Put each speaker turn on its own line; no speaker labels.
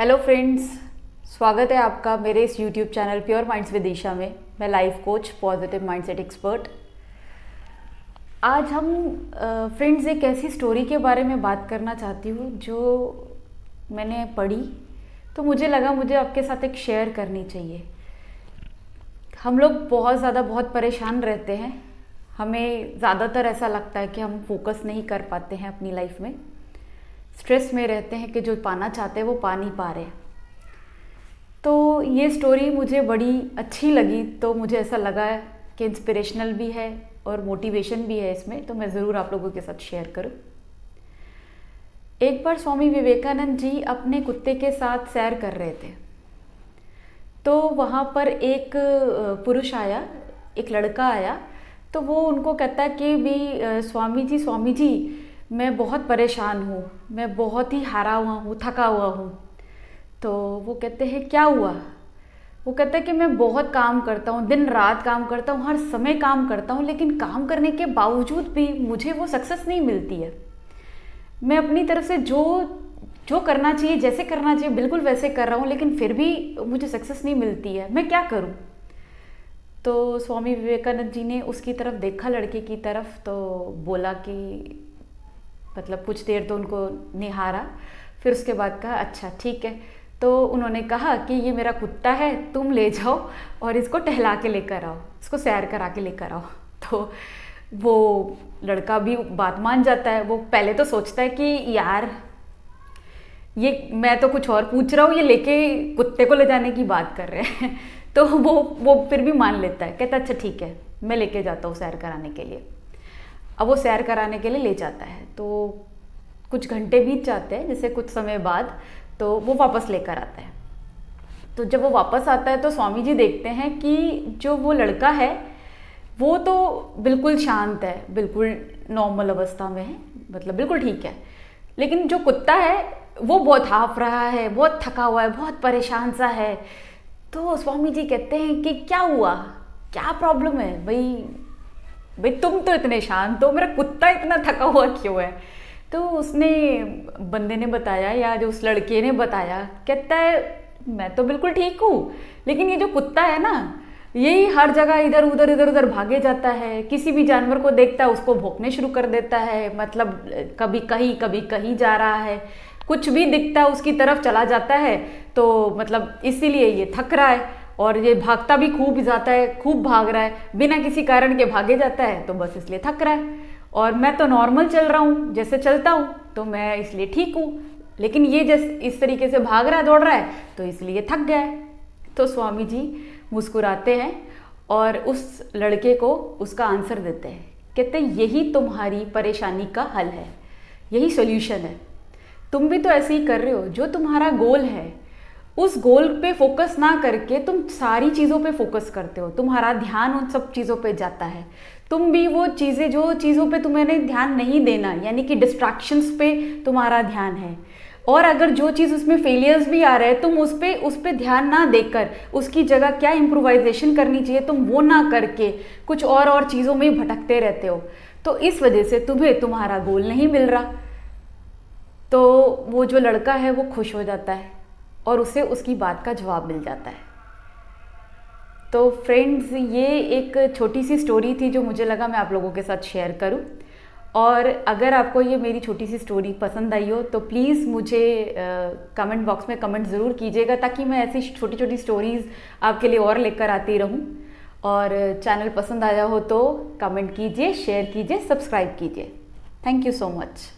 Hello friends, स्वागत है आपका मेरे इस YouTube channel Pure Minds with Isha में। मैं life coach, positive mindset expert. आज हम फ्रेंड्स एक ऐसी स्टोरी के बारे में बात करना चाहती हूँ जो मैंने पढ़ी, तो मुझे लगा मुझे आपके साथ एक शेयर करनी चाहिए। हम लोग बहुत परेशान रहते हैं। हमें ज़्यादातर ऐसा लगता है कि हम फोकस नहीं कर पाते हैं अपनी लाइफ में। स्ट्रेस में रहते हैं कि जो पाना चाहते हैं वो पा नहीं पा रहे। तो ये स्टोरी मुझे बड़ी अच्छी लगी, तो मुझे ऐसा लगा कि इंस्पिरेशनल भी है और मोटिवेशन भी है इसमें, तो मैं ज़रूर आप लोगों के साथ शेयर करूं। एक बार स्वामी विवेकानंद जी अपने कुत्ते के साथ सैर कर रहे थे, तो वहाँ पर एक पुरुष आया, एक लड़का आया। तो वो उनको कहता है कि भी स्वामी जी मैं बहुत परेशान हूँ, मैं बहुत ही हारा हुआ हूँ, थका हुआ हूँ। तो वो कहते हैं क्या हुआ? वो कहते हैं कि मैं बहुत काम करता हूँ, दिन रात काम करता हूँ, हर समय काम करता हूँ, लेकिन काम करने के बावजूद भी मुझे वो सक्सेस नहीं मिलती है। मैं अपनी तरफ से जो करना चाहिए, जैसे करना चाहिए बिल्कुल वैसे कर रहा हूँ, लेकिन फिर भी मुझे सक्सेस नहीं मिलती है। मैं क्या करूँ? तो स्वामी विवेकानंद जी ने उसकी तरफ देखा, लड़के की तरफ, तो बोला कि मतलब कुछ देर तो उनको निहारा, फिर उसके बाद कहा अच्छा ठीक है। तो उन्होंने कहा कि ये मेरा कुत्ता है, तुम ले जाओ और इसको टहला के लेकर आओ, इसको सैर करा के लेकर आओ। तो वो लड़का भी बात मान जाता है। वो पहले तो सोचता है कि यार ये मैं तो कुछ और पूछ रहा हूँ, ये लेके कुत्ते को ले जाने की बात कर रहे हैं। तो वो फिर भी मान लेता है, कहता अच्छा ठीक है मैं लेके जाता हूँ सैर कराने के लिए। अब वो सैर कराने के लिए ले जाता है, तो कुछ घंटे बीत जाते हैं, जैसे कुछ समय बाद तो वो वापस लेकर आता है। तो जब वो वापस आता है तो स्वामी जी देखते हैं कि जो वो लड़का है वो तो बिल्कुल शांत है, बिल्कुल नॉर्मल अवस्था में है, मतलब बिल्कुल ठीक है। लेकिन जो कुत्ता है वो बहुत हाफ रहा है, बहुत थका हुआ है, बहुत परेशान सा है। तो स्वामी जी कहते हैं कि क्या हुआ, क्या प्रॉब्लम है भाई तुम तो इतने शांत हो, मेरा कुत्ता इतना थका हुआ क्यों है? तो उसने बंदे ने बताया, या जो उस लड़के ने बताया, कहता है मैं तो बिल्कुल ठीक हूँ, लेकिन ये जो कुत्ता है ना, यही हर जगह इधर उधर भागे जाता है। किसी भी जानवर को देखता है उसको भौंकने शुरू कर देता है, मतलब कभी कहीं जा रहा है, कुछ भी दिखता है उसकी तरफ चला जाता है। तो मतलब इसीलिए ये थक रहा है, और ये भागता भी खूब जाता है, खूब भाग रहा है, बिना किसी कारण के भागे जाता है, तो बस इसलिए थक रहा है। और मैं तो नॉर्मल चल रहा हूँ, जैसे चलता हूँ, तो मैं इसलिए ठीक हूँ, लेकिन ये जैसे इस तरीके से भाग रहा है, दौड़ रहा है, तो इसलिए थक गया है। तो स्वामी जी मुस्कुराते हैं और उस लड़के को उसका आंसर देते हैं। कहते हैं यही तुम्हारी परेशानी का हल है, यही सोल्यूशन है। तुम भी तो ऐसे ही कर रहे हो। जो तुम्हारा गोल है उस गोल पे फोकस ना करके तुम सारी चीज़ों पे फोकस करते हो, तुम्हारा ध्यान उन सब चीज़ों पे जाता है। तुम भी वो चीज़ें, जो चीज़ों पे तुम्हें ध्यान नहीं देना, यानी कि डिस्ट्रैक्शंस पे तुम्हारा ध्यान है। और अगर जो चीज़ उसमें फेलियर्स भी आ रहे हैं, तुम उस पे ध्यान ना देकर उसकी जगह क्या इम्प्रोवाइजेशन करनी चाहिए तुम वो ना करके कुछ और चीज़ों में भटकते रहते हो। तो इस वजह से तुम्हें तुम्हारा गोल नहीं मिल रहा। तो वो जो लड़का है वो खुश हो जाता है और उसे उसकी बात का जवाब मिल जाता है। तो फ्रेंड्स, ये एक छोटी सी स्टोरी थी जो मुझे लगा मैं आप लोगों के साथ शेयर करूं। और अगर आपको ये मेरी छोटी सी स्टोरी पसंद आई हो तो प्लीज़ मुझे कमेंट बॉक्स में कमेंट ज़रूर कीजिएगा, ताकि मैं ऐसी छोटी छोटी स्टोरीज़ आपके लिए और लेकर आती रहूं। और चैनल पसंद आया हो तो कमेंट कीजिए, शेयर कीजिए, सब्सक्राइब कीजिए। Thank you so much.